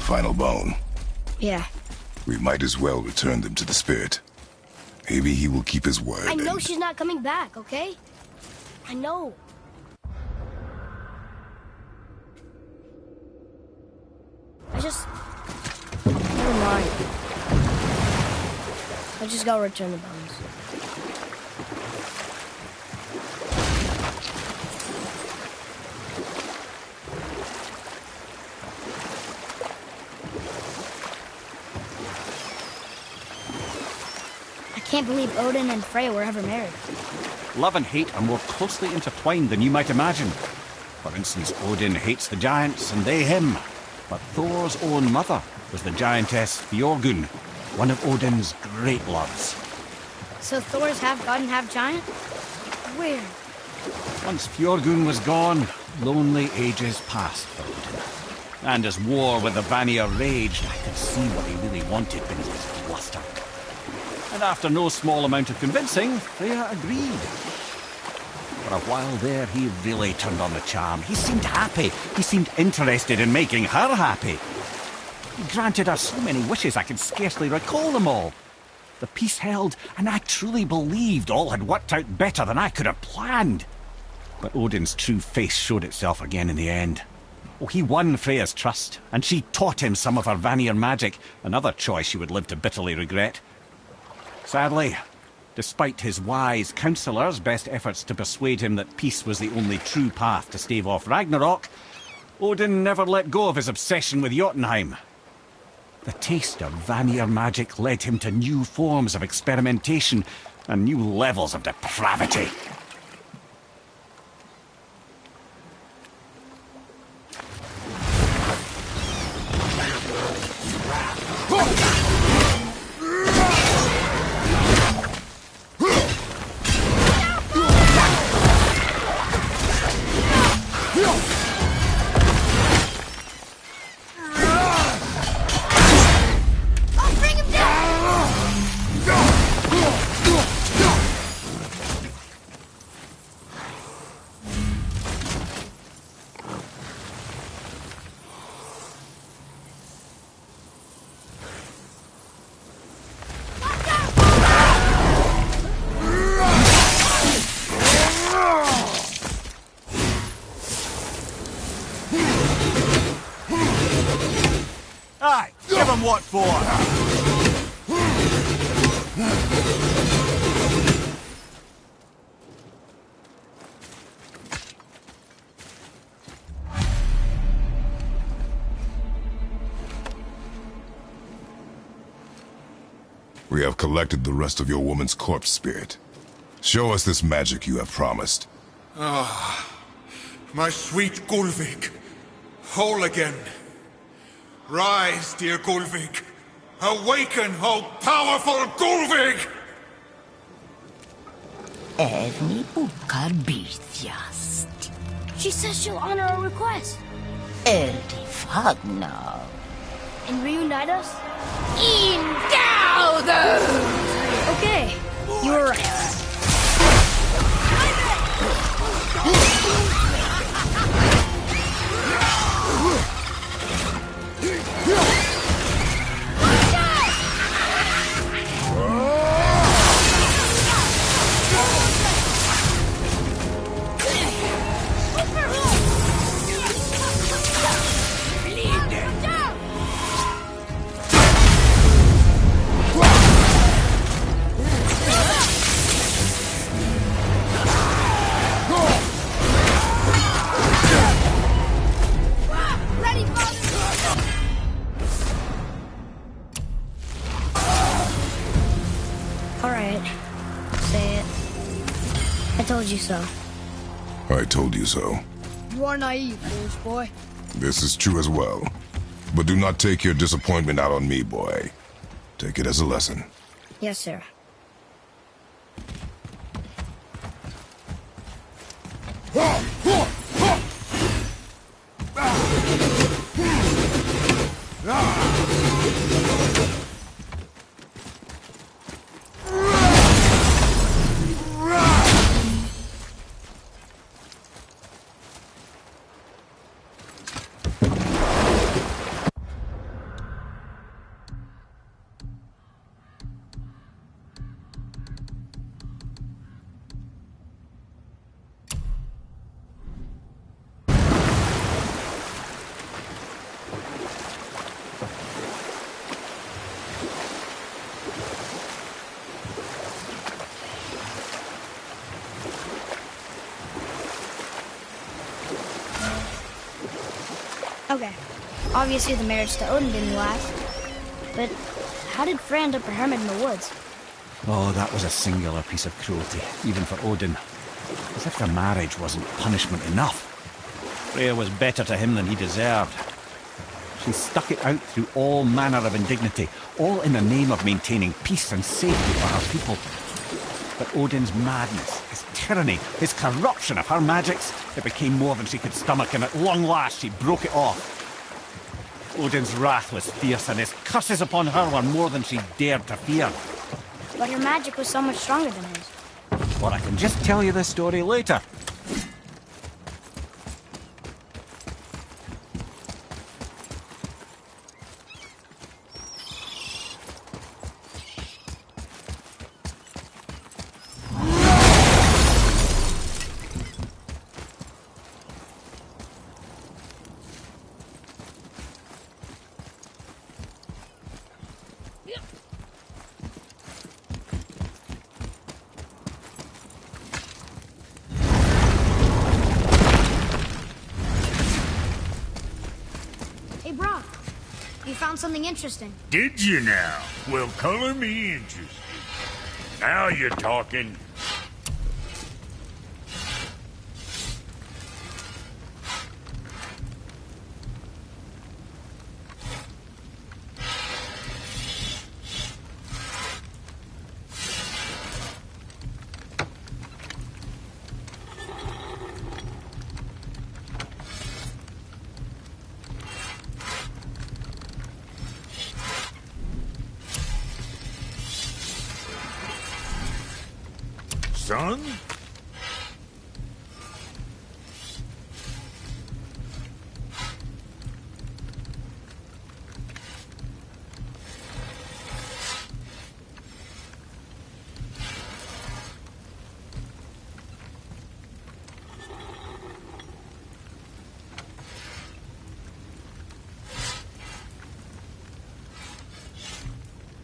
final bone. Yeah. We might as well return them to the spirit. Maybe he will keep his word. I know she's not coming back, okay? I know. Never mind. I'll just go return the bones. I can't believe Odin and Freya were ever married. Love and hate are more closely intertwined than you might imagine. For instance, Odin hates the giants and they him. But Thor's own mother was the giantess Fjorgun, one of Odin's great loves. So Thor's half god and half giant? Weird. Once Fjorgun was gone, lonely ages passed for Odin. And as war with the Vanir raged, I could see what he really wanted beneath his bluster. And after no small amount of convincing, Freya agreed. For a while there, he really turned on the charm. He seemed happy. He seemed interested in making her happy. He granted her so many wishes I could scarcely recall them all. The peace held, and I truly believed all had worked out better than I could have planned. But Odin's true face showed itself again in the end. Oh, he won Freya's trust, and she taught him some of her Vanir magic, another choice she would live to bitterly regret. Sadly, despite his wise counsellors' best efforts to persuade him that peace was the only true path to stave off Ragnarok, Odin never let go of his obsession with Jotunheim. The taste of Vanir magic led him to new forms of experimentation and new levels of depravity. Aye, give him what for! We have collected the rest of your woman's corpse spirit. Show us this magic you have promised. Ah, my sweet Gullveig, whole again. Rise, dear Gullveig. Awaken, O powerful Gullveig! Erni bukar bithjast. She says she'll honor our request. Erdi fagnar. And reunite us? Ingauder! Okay, you were right. I told you so. I told you so. You are naive, foolish boy. This is true as well. But do not take your disappointment out on me, boy. Take it as a lesson. Yes, sir. Okay, obviously the marriage to Odin didn't last. But how did Frey end up a hermit in the woods? Oh, that was a singular piece of cruelty, even for Odin. As if their marriage wasn't punishment enough. Freya was better to him than he deserved. She stuck it out through all manner of indignity, all in the name of maintaining peace and safety for her people. But Odin's madness, his tyranny, his corruption of her magics, it became more than she could stomach, and at long last she broke it off. Odin's wrath was fierce, and his curses upon her were more than she dared to fear. But her magic was so much stronger than his. Or I can just tell you this story later. Hey, Brock, you found something interesting. Did you now? Well, color me interested. Now you're talking. Son?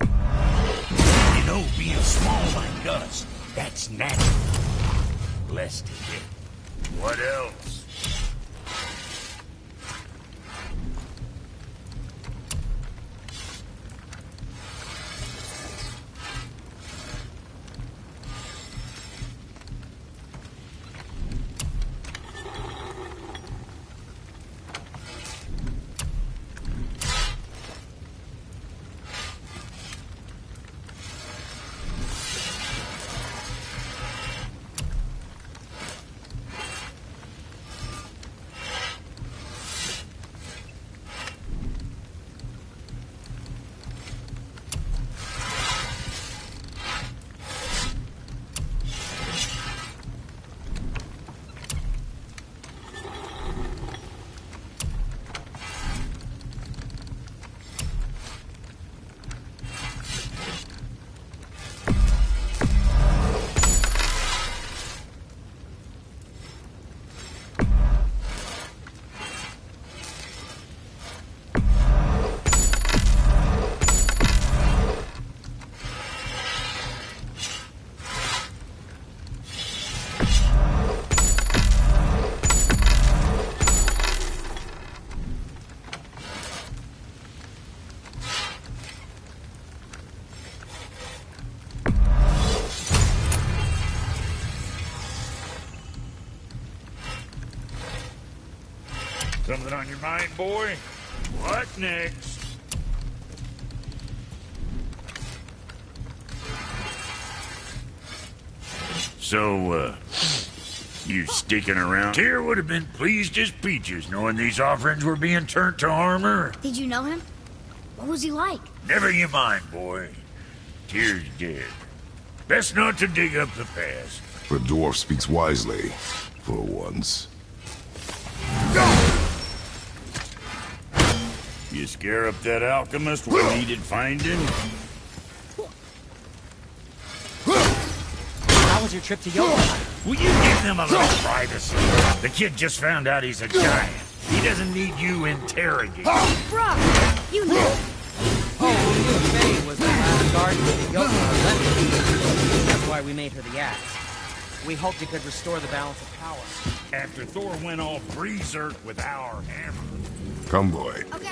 You know, being small like us, that's natural. Blessed again. What else? Something on your mind, boy? What next? So, you sticking around? Tyr would have been pleased as peaches knowing these offerings were being turned to armor. Did you know him? What was he like? Never you mind, boy. Tyr's dead. Best not to dig up the past. The dwarf speaks wisely, for once. You scare up that alchemist what needed finding? How was your trip to Jotunheim? Will you give them a little privacy? The kid just found out he's a giant. He doesn't need you interrogating. Brock, you knew. Oh, we knew Faye was the last guardian of Jotunheim. That's why we made her the axe. We hoped it could restore the balance of power. After Thor went all berserk with our hammer. Come, boy. Okay.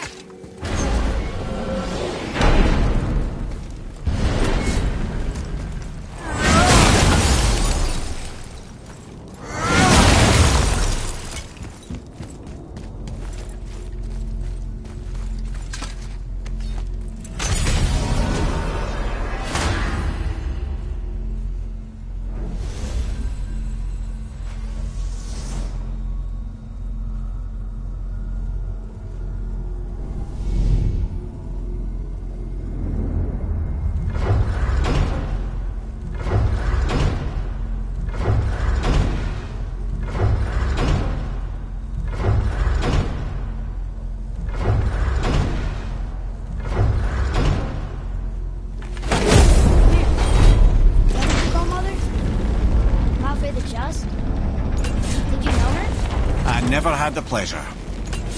Never had the pleasure.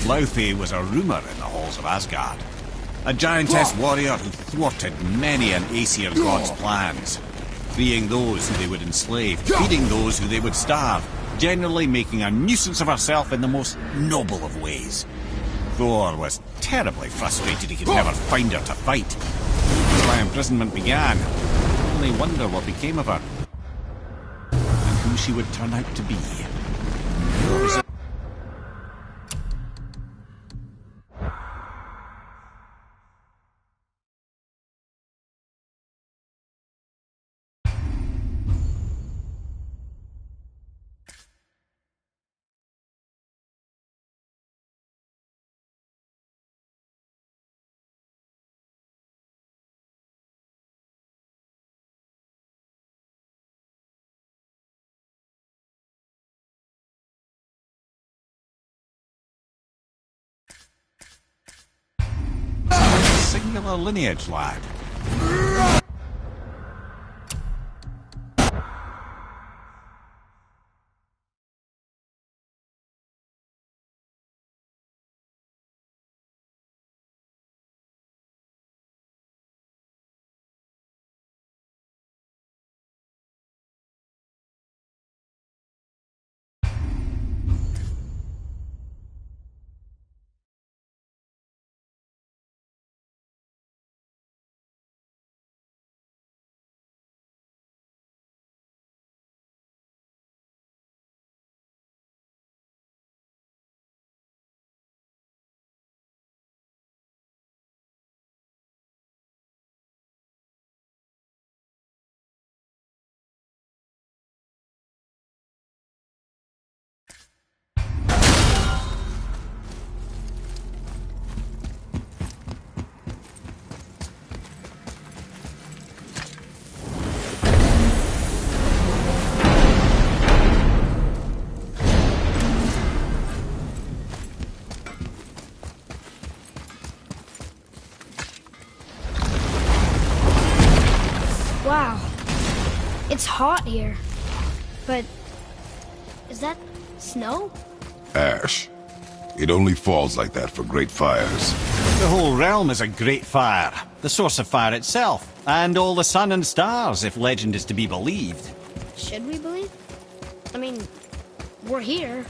Laufey was a rumour in the halls of Asgard. A giantess warrior who thwarted many an Aesir god's plans. Freeing those who they would enslave, feeding those who they would starve, generally making a nuisance of herself in the most noble of ways. Thor was terribly frustrated he could never find her to fight. As my imprisonment began, I only wonder what became of her. And who she would turn out to be. Singular lineage, lad. Wow. It's hot here. But is that snow? Ash. It only falls like that for great fires. The whole realm is a great fire, the source of fire itself, and all the sun and stars, if legend is to be believed. Should we believe? I mean, we're here,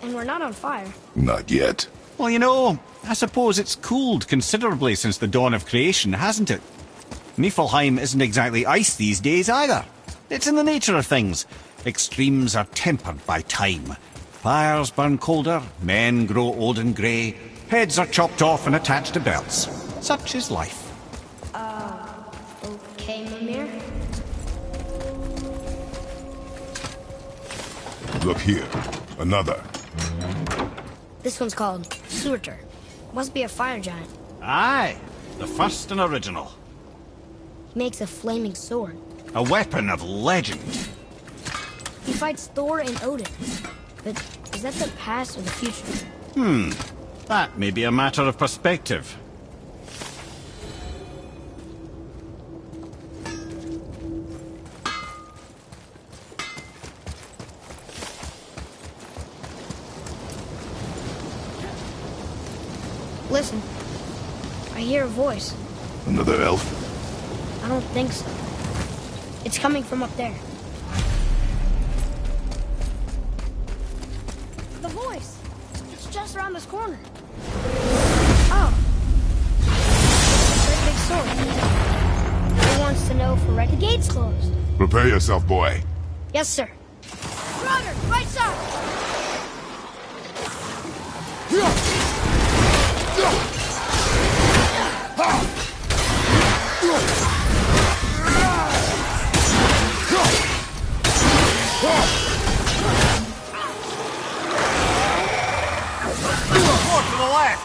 and we're not on fire. Not yet. Well, you know, I suppose it's cooled considerably since the dawn of creation, hasn't it? Niflheim isn't exactly ice these days either. It's in the nature of things. Extremes are tempered by time. Fires burn colder, men grow old and grey, heads are chopped off and attached to belts. Such is life. Okay, Mimir. Look here. Another. This one's called Surtur. Must be a fire giant. Aye, the first and original. He makes a flaming sword. A weapon of legend. He fights Thor and Odin. But is that the past or the future? That may be a matter of perspective. Listen. I hear a voice. Another elf? I don't think so. It's coming from up there. The voice! It's just around this corner. big sword. He wants to know if the gate's closed. Prepare yourself, boy. Yes, sir. Runner, right side! More to the left!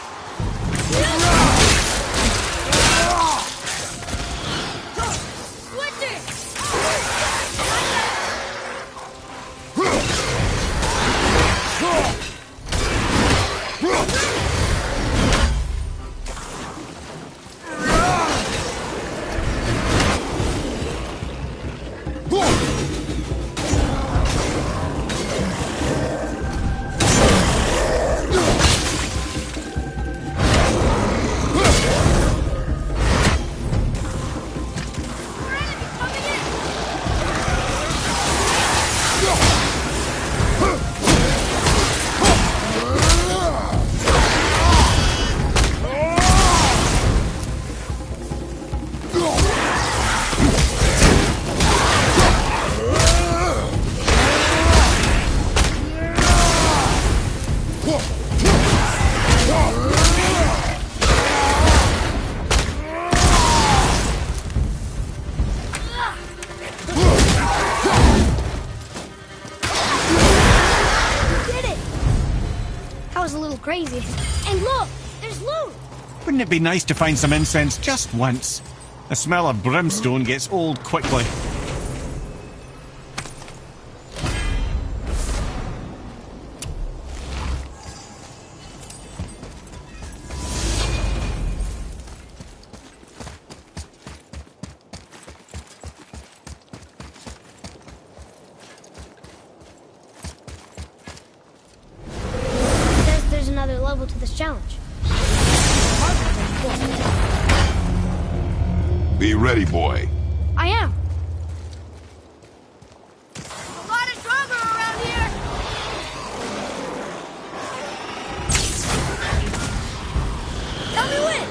Crazy. And look, there's loot. Wouldn't it be nice to find some incense just once? The smell of brimstone gets old quickly. To this challenge. Be ready, boy. I am. A lot of stronger around here. Tell me when.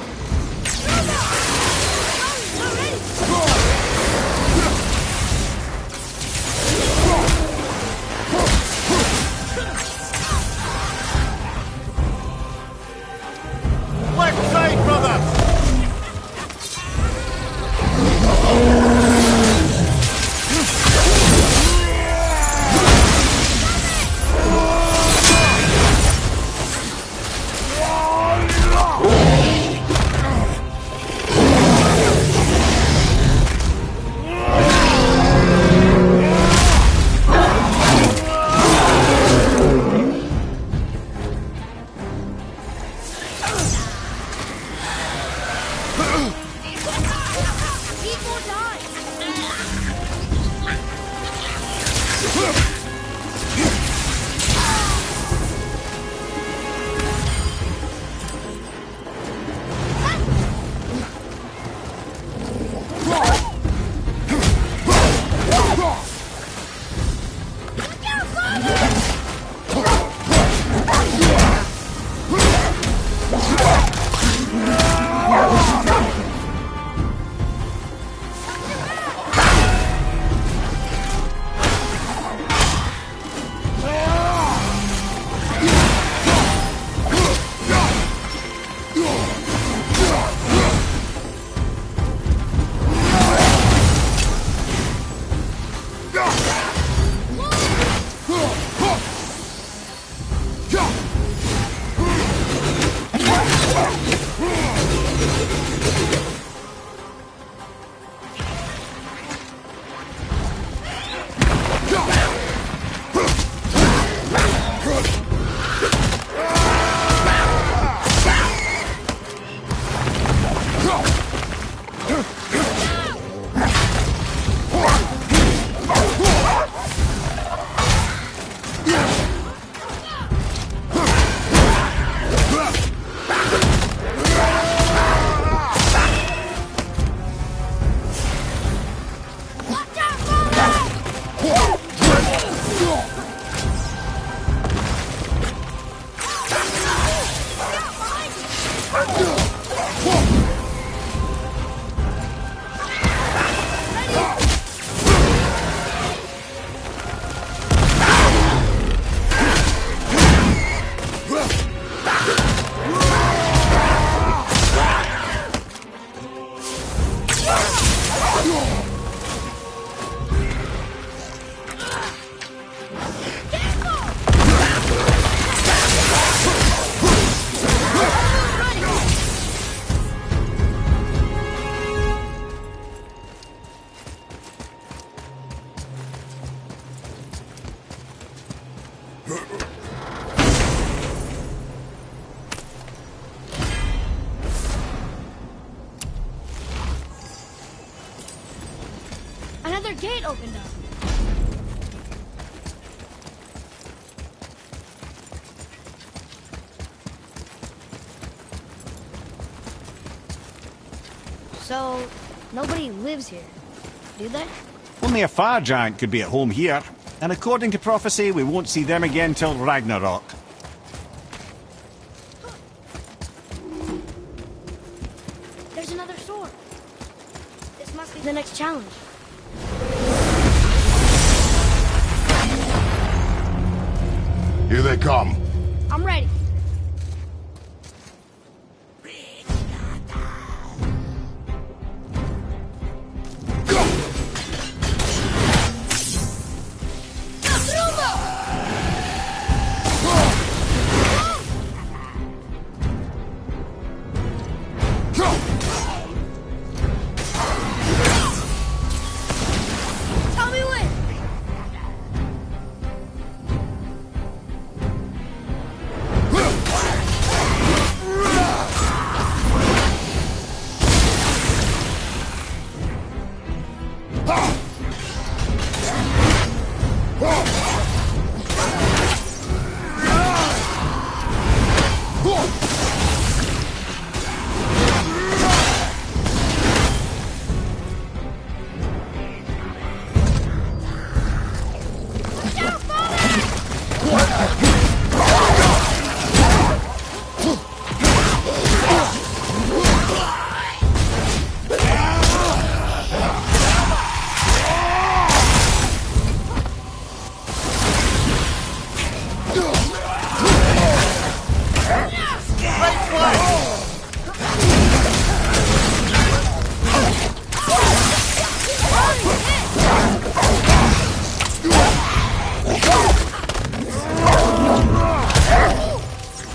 Left side, brother! Another gate opened up. So, nobody lives here, do they? Only a fire giant could be at home here. And according to prophecy, we won't see them again till Ragnarok. There's another sword. This must be the next challenge. Here they come. I'm ready. Tell me when.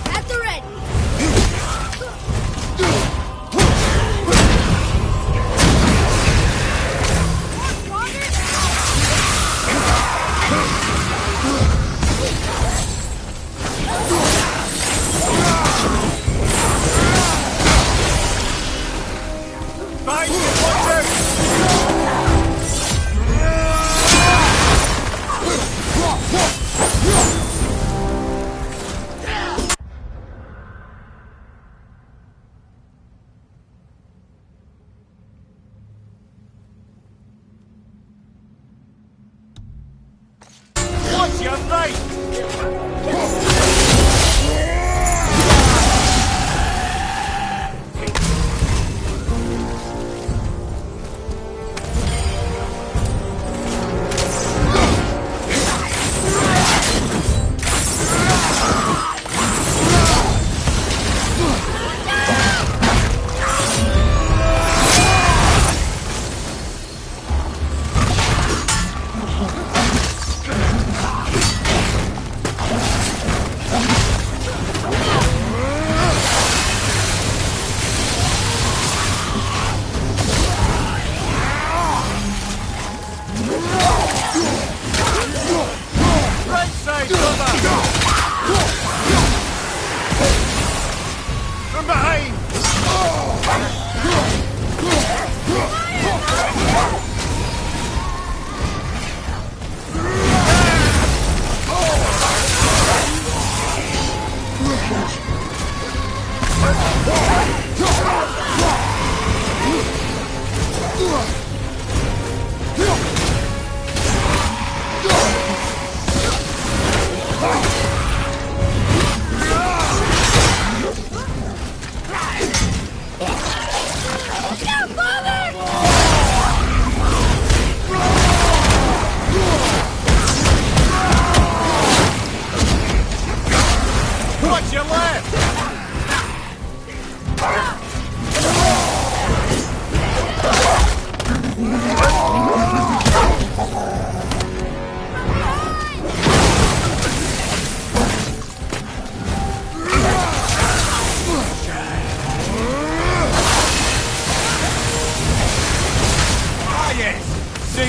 At the ready. What's your right?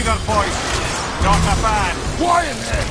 leader, boys. Not a bad. Quiet, then!